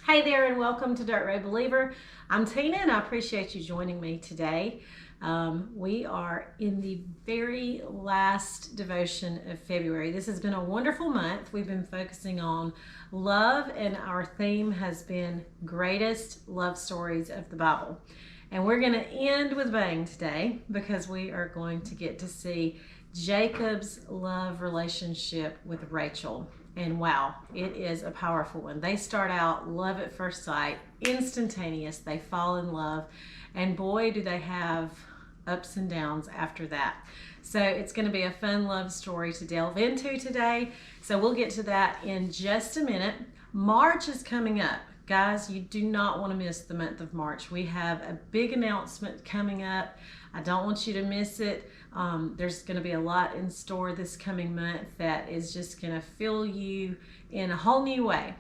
Hey there and welcome to Dirt Road Believer. I'm Tina and I appreciate you joining me today. We are in the very last devotion of February. This has been a wonderful month. We've been focusing on love and our theme has been greatest love stories of the Bible. And we're going to end with a bang today because we are going to get to see Jacob's love relationship with Rachel. And wow, it is a powerful one. They start out love at first sight, instantaneous. They fall in love, and boy, do they have ups and downs after that. So it's going to be a fun love story to delve into today. So we'll get to that in just a minute. March is coming up. Guys, you do not want to miss the month of March. We have a big announcement coming up. I don't want you to miss it. There's going to be a lot in store this coming month that is just going to fill you in a whole new way.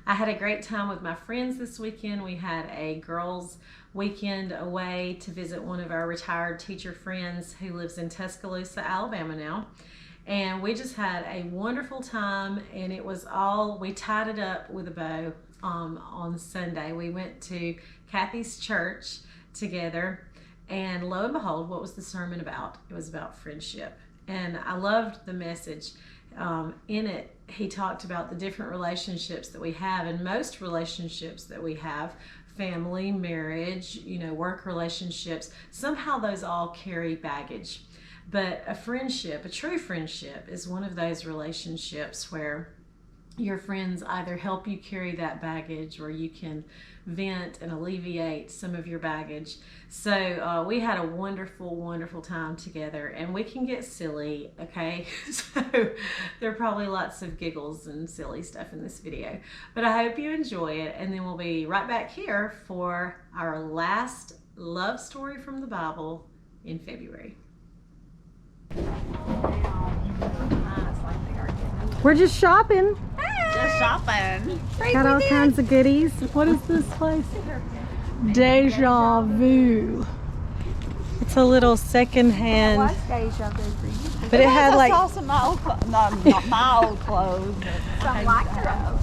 I had a great time with my friends this weekend. We had a girls' weekend away to visit one of our retired teacher friends who lives in Tuscaloosa, Alabama now. And we just had a wonderful time, and it was all, we tied it up with a bow on Sunday. We went to Kathy's church together. And lo and behold, what was the sermon about? It was about friendship. And I loved the message. In it, he talked about the different relationships that we have. And most relationships that we have, family, marriage, work relationships, somehow those all carry baggage. But a friendship, a true friendship, is one of those relationships where your friends either help you carry that baggage or you can vent and alleviate some of your baggage. So we had a wonderful, wonderful time together, and we can get silly, okay? So there are probably lots of giggles and silly stuff in this video, but I hope you enjoy it, and then we'll be right back here for our last love story from the Bible in February. We're just shopping. Just shopping. Got all kinds of goodies. What is this place? Deja Vu. It's a little secondhand. What's deja vu for you? But it had like. I saw some old clothes. Not my old clothes. Some like those.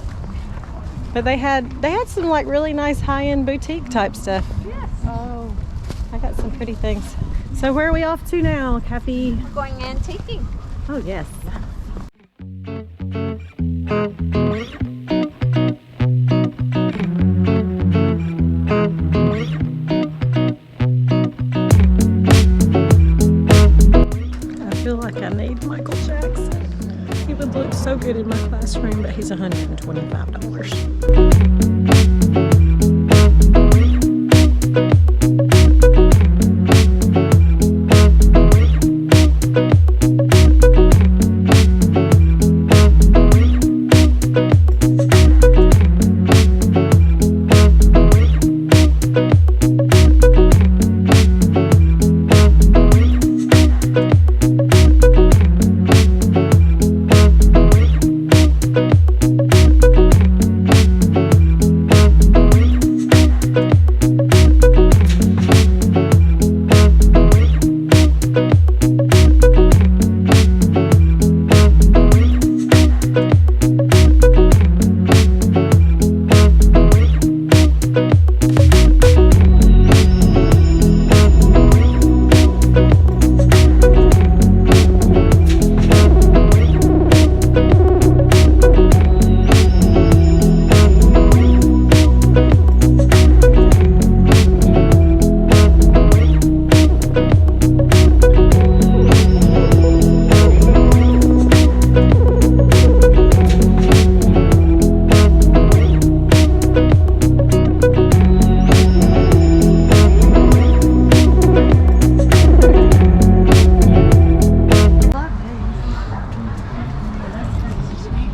But they had some like really nice high-end boutique type stuff. Yes. Oh, I got some pretty things. So where are we off to now, Kathy? We're going antiquing. Oh yes. He would look so good in my classroom, but he's $125.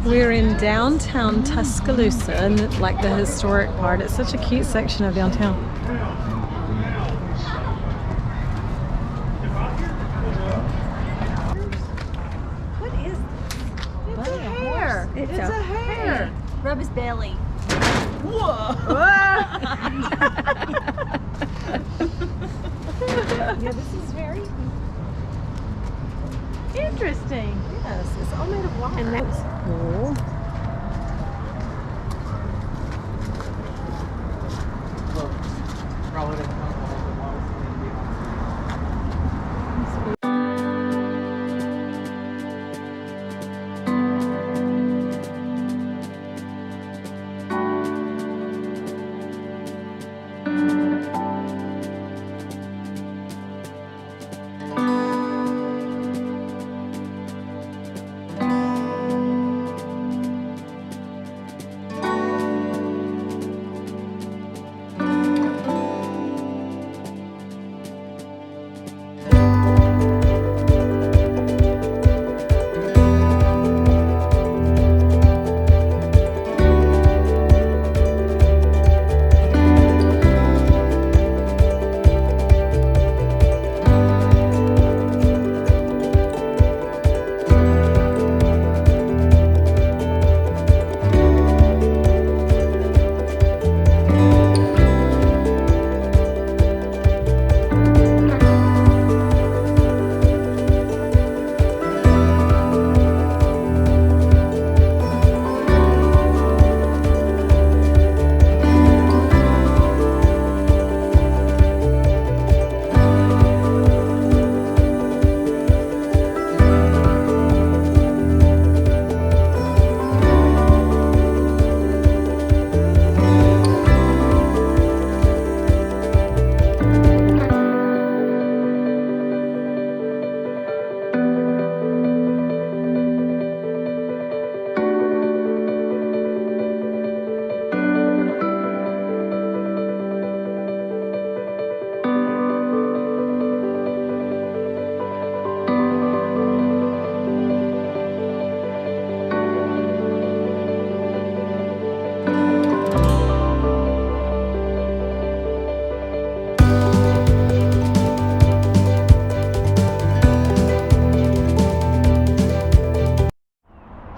We're in downtown Tuscaloosa, and like the historic part. It's such a cute section of downtown. What is this? It's a hair. It's a hair. Rub his belly. Whoa! Yeah, this is very Interesting. Yes, it's all made of water. And that's cool.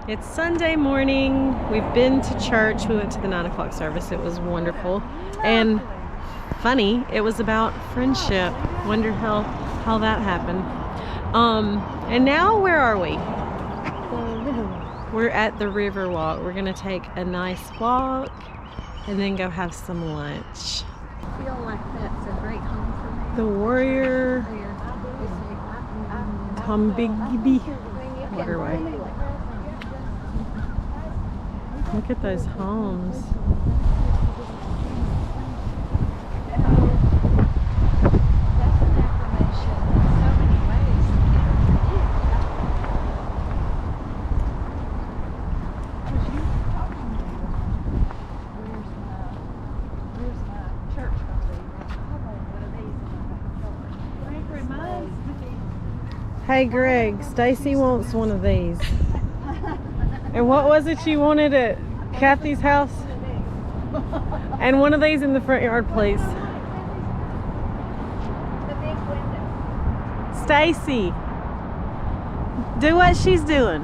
It's Sunday morning. We've been to church. We went to the 9 o'clock service. It was wonderful and funny. It was about friendship. Wonder how that happened. And now where are we? We're at the river walk. We're gonna take a nice walk and then go have some lunch. I feel like that's a great home for me. The Warrior Tombigbee Waterway. Look at those homes. Hey Greg, Stacy wants one of these. And what was it you wanted at Kathy's house? And one of these in the front yard, please. The big window. Stacy, do what she's doing.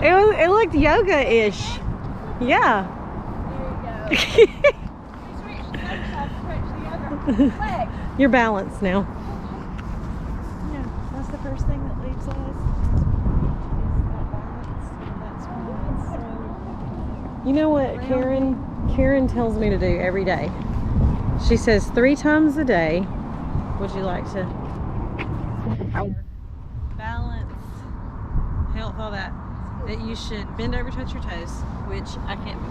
It looked yoga-ish. Yeah. You're balanced now. Yeah, that's the first thing that leaves us. You know what Karen tells me to do every day? She says 3 times a day. Would you like to? Balance, health, all that. That you should bend over, touch your toes, which I can't do.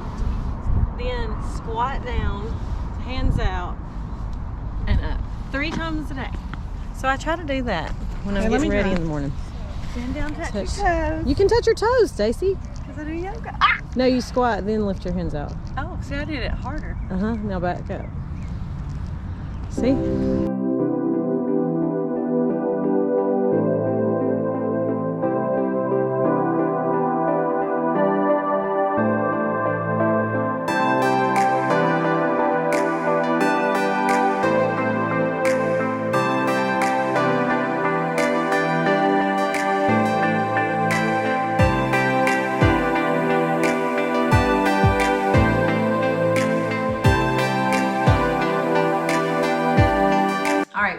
Then squat down, hands out, and up 3 times a day. So I try to do that when I'm getting ready in the morning. Bend down, touch your toes. You can touch your toes, Stacy. Because I do yoga. Ah! No, you squat, then lift your hands out. Oh, see, I did it harder. Now back up. See?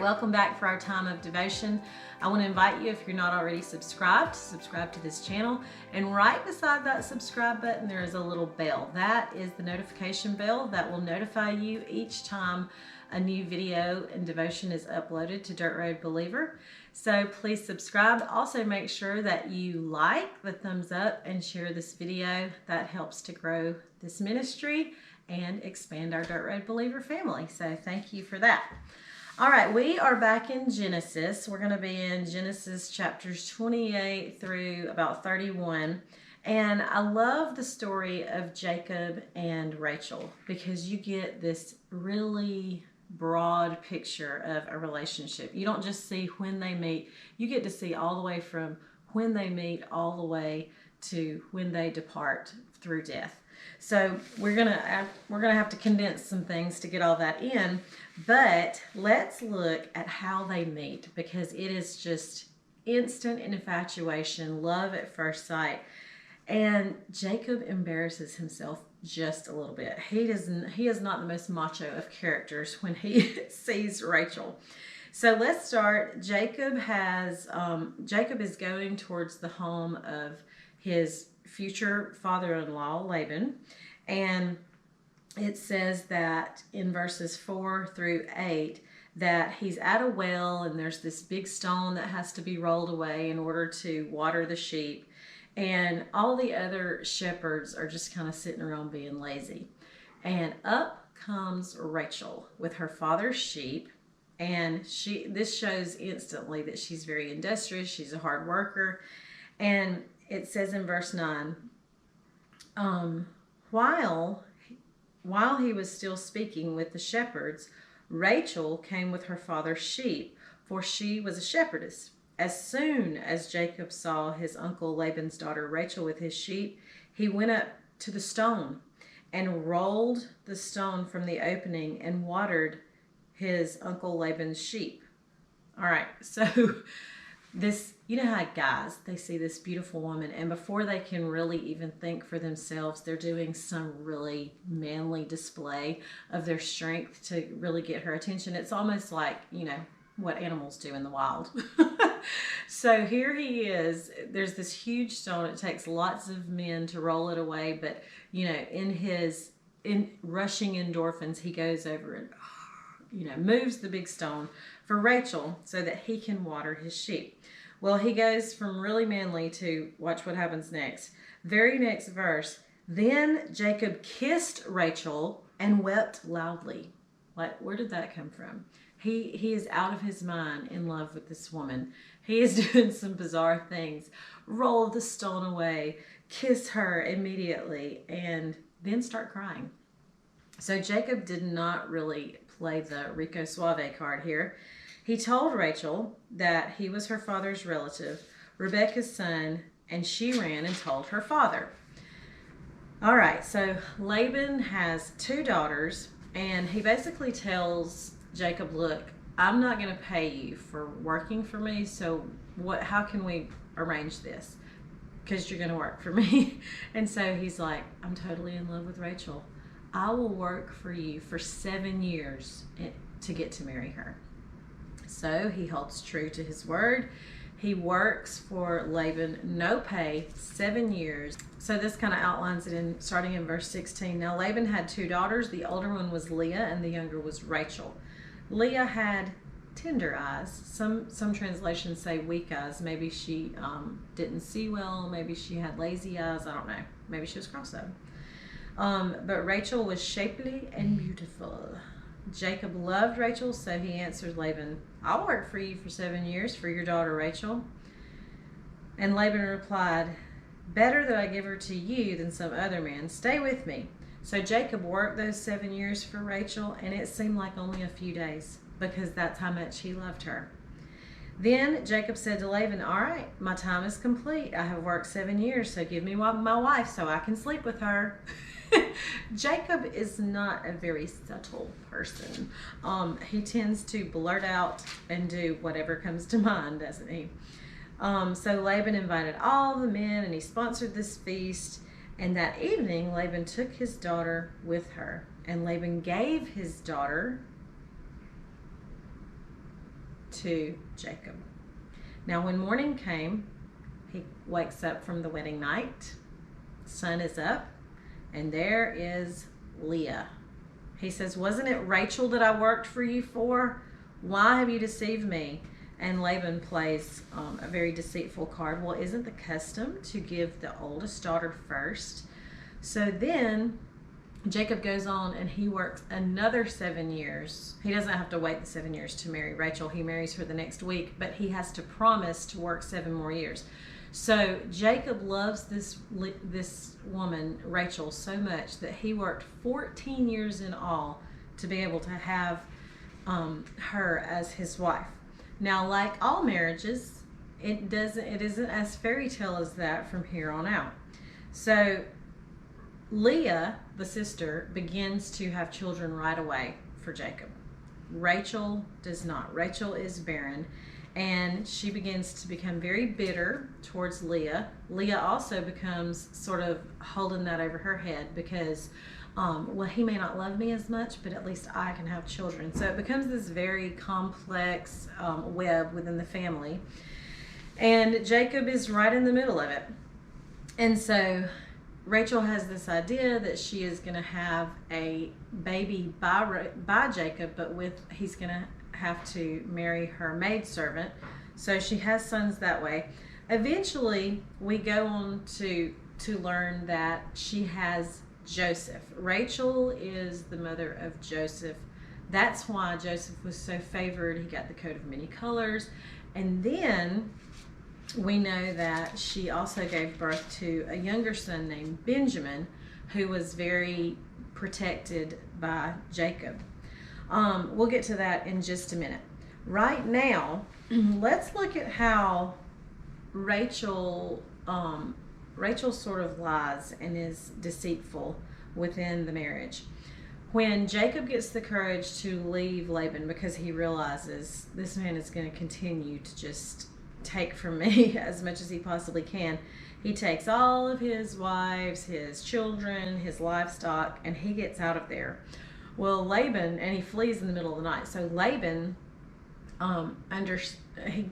Welcome back for our time of devotion. I want to invite you, if you're not already subscribed, to subscribe to this channel. And right beside that subscribe button, there is a little bell. That is the notification bell that will notify you each time a new video and devotion is uploaded to Dirt Road Believer. So please subscribe. Also make sure that you like the thumbs up and share this video. That helps to grow this ministry and expand our Dirt Road Believer family. So thank you for that. All right, we are back in Genesis. We're going to be in Genesis chapters 28 through about 31. And I love the story of Jacob and Rachel because you get this really broad picture of a relationship. You don't just see when they meet. You get to see all the way from when they meet all the way to when they depart through death. So we're gonna have to condense some things to get all that in, but let's look at how they meet because it is just instant infatuation, love at first sight. And Jacob embarrasses himself just a little bit. He is not the most macho of characters when he sees Rachel. So let's start. Jacob is going towards the home of his future father-in-law, Laban. And it says that in verses 4 through 8 that he's at a well and there's this big stone that has to be rolled away in order to water the sheep. And all the other shepherds are just kind of sitting around being lazy. And up comes Rachel with her father's sheep. And this shows instantly that she's very industrious. She's a hard worker. And it says in verse 9, while he was still speaking with the shepherds, Rachel came with her father's sheep, for she was a shepherdess. As soon as Jacob saw his uncle Laban's daughter Rachel with his sheep, he went up to the stone and rolled the stone from the opening and watered his uncle Laban's sheep. All right, so this, you know how guys, they see this beautiful woman, and before they can really even think for themselves, they're doing some really manly display of their strength to really get her attention. It's almost like, you know, what animals do in the wild. So here he is. There's this huge stone. It takes lots of men to roll it away, but you know, in rushing endorphins, he goes over and, you know, moves the big stone for Rachel so that he can water his sheep. Well, he goes from really manly to, watch what happens next. Very next verse. Then Jacob kissed Rachel and wept loudly. Like, where did that come from? He is out of his mind in love with this woman. He is doing some bizarre things. Roll the stone away, kiss her immediately, and then start crying. So Jacob did not really play the Rico Suave card here. He told Rachel that he was her father's relative, Rebekah's son, and she ran and told her father. All right, so Laban has 2 daughters, and he basically tells Jacob, look, I'm not going to pay you for working for me, so how can we arrange this? Because you're going to work for me. And so he's like, I'm totally in love with Rachel. I will work for you for 7 years to get to marry her. So he holds true to his word. He works for Laban, no pay, 7 years. So this kind of outlines it starting in verse 16. Now Laban had 2 daughters. The older one was Leah and the younger was Rachel. Leah had tender eyes. Some translations say weak eyes. Maybe she didn't see well. Maybe she had lazy eyes. I don't know. Maybe she was cross-eyed. But Rachel was shapely and beautiful. Jacob loved Rachel, so he answered Laban, I'll work for you for 7 years for your daughter Rachel. And Laban replied, better that I give her to you than some other man. Stay with me. So Jacob worked those 7 years for Rachel, and it seemed like only a few days because that's how much he loved her. Then Jacob said to Laban, all right, my time is complete. I have worked 7 years, so give me my wife so I can sleep with her. Jacob is not a very subtle person. He tends to blurt out and do whatever comes to mind, doesn't he? So Laban invited all the men, and he sponsored this feast. And that evening, Laban took his daughter with her. And Laban gave his daughter to Jacob. Now, when morning came, he wakes up from the wedding night. Sun is up. And there is Leah. He says, wasn't it Rachel that I worked for you for? Why have you deceived me? And Laban plays a very deceitful card. Well, isn't the custom to give the oldest daughter first? So then Jacob goes on and he works another 7 years. He doesn't have to wait the 7 years to marry Rachel. He marries her the next week, but he has to promise to work 7 more years. So Jacob loves this woman, Rachel, so much that he worked 14 years in all to be able to have her as his wife. Now, like all marriages, it isn't as fairy tale as that from here on out. So Leah, the sister, begins to have children right away for Jacob. Rachel does not. Rachel is barren. And she begins to become very bitter towards Leah. Leah also becomes sort of holding that over her head because, well, he may not love me as much, but at least I can have children. So it becomes this very complex web within the family. And Jacob is right in the middle of it. And so Rachel has this idea that she is going to have a baby by Jacob, but he's going to have to marry her maidservant. So she has sons that way. Eventually, we go on to learn that she has Joseph. Rachel is the mother of Joseph. That's why Joseph was so favored. He got the coat of many colors. And then we know that she also gave birth to a younger son named Benjamin, who was very protected by Jacob. We'll get to that in just a minute. Right now, let's look at how Rachel sort of lies and is deceitful within the marriage. When Jacob gets the courage to leave Laban because he realizes this man is going to continue to just take from me as much as he possibly can, he takes all of his wives, his children, his livestock, and he gets out of there. Well, Laban, and he flees in the middle of the night. So Laban,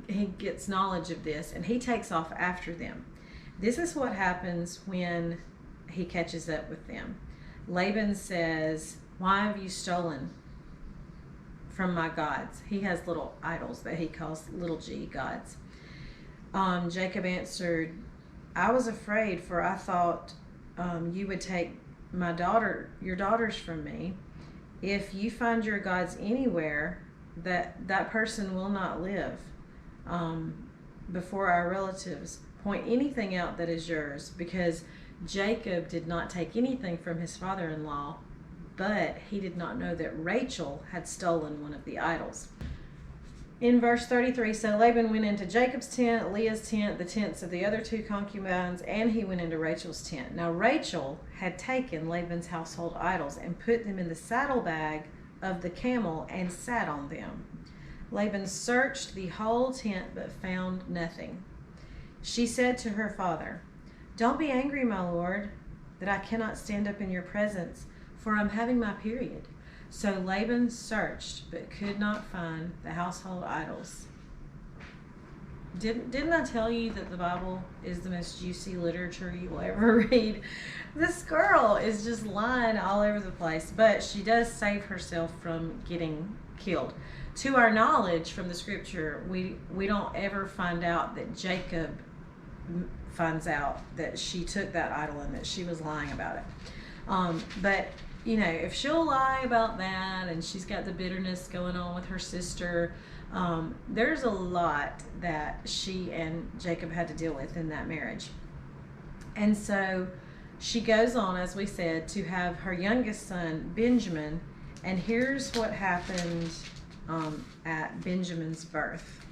he gets knowledge of this, and he takes off after them. This is what happens when he catches up with them. Laban says, "Why have you stolen from my gods?" He has little idols that he calls little g gods. Jacob answered, "I was afraid, for I thought you would take your daughters from me. If you find your gods anywhere, that person will not live before our relatives. Point anything out that is yours," because Jacob did not take anything from his father-in-law, but he did not know that Rachel had stolen one of the idols. In verse 33, so Laban went into Jacob's tent, Leah's tent, the tents of the other two concubines, and he went into Rachel's tent. Now Rachel had taken Laban's household idols and put them in the saddlebag of the camel and sat on them. Laban searched the whole tent but found nothing. She said to her father, "Don't be angry, my lord, that I cannot stand up in your presence, for I'm having my period." So Laban searched but could not find the household idols. Didn't I tell you that the Bible is the most juicy literature you will ever read? This girl is just lying all over the place, but she does save herself from getting killed. To our knowledge from the scripture, we don't ever find out that Jacob finds out that she took that idol and that she was lying about it. But you know, if she'll lie about that and she's got the bitterness going on with her sister, there's a lot that she and Jacob had to deal with in that marriage. And so she goes on, as we said, to have her youngest son, Benjamin. And here's what happened at Benjamin's birth.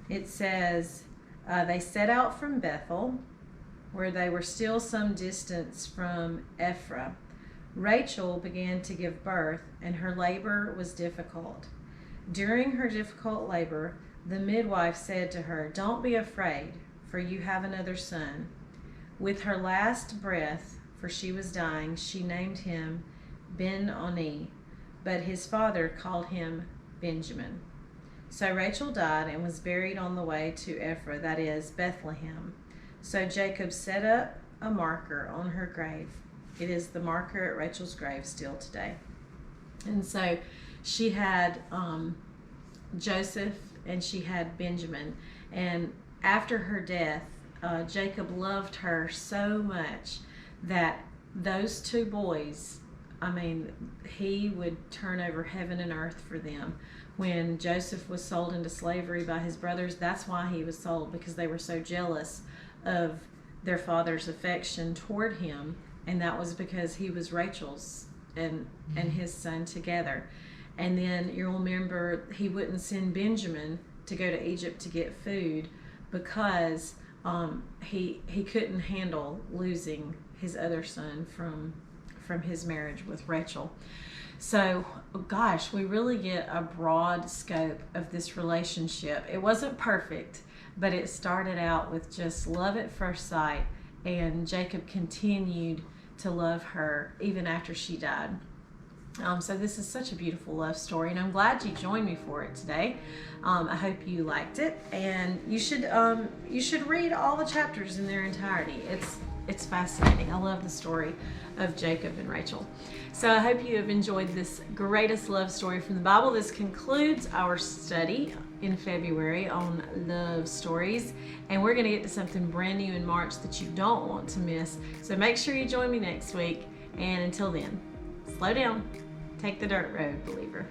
It says, they set out from Bethel, where they were still some distance from Ephraim. Rachel began to give birth, and her labor was difficult. During her difficult labor, the midwife said to her, "Don't be afraid, for you have another son." With her last breath, for she was dying, she named him Ben-Oni, but his father called him Benjamin. So Rachel died and was buried on the way to Ephraim, that is, Bethlehem. So Jacob set up a marker on her grave. It is the marker at Rachel's grave still today. And so she had Joseph and she had Benjamin. And after her death, Jacob loved her so much that those two boys, he would turn over heaven and earth for them. When Joseph was sold into slavery by his brothers, that's why he was sold, because they were so jealous of their father's affection toward him, and that was because he was Rachel's and his son together. And then you'll remember he wouldn't send Benjamin to go to Egypt to get food because he couldn't handle losing his other son from his marriage with Rachel. So, gosh, we really get a broad scope of this relationship. It wasn't perfect, but it started out with just love at first sight, and Jacob continued to love her even after she died. So this is such a beautiful love story, and I'm glad you joined me for it today. I hope you liked it, and you should read all the chapters in their entirety. It's fascinating. I love the story of Jacob and Rachel. So I hope you have enjoyed this greatest love story from the Bible. This concludes our study in February on love stories, and we're going to get to something brand new in March that you don't want to miss. So make sure you join me next week, and until then, slow down, take the dirt road, believer.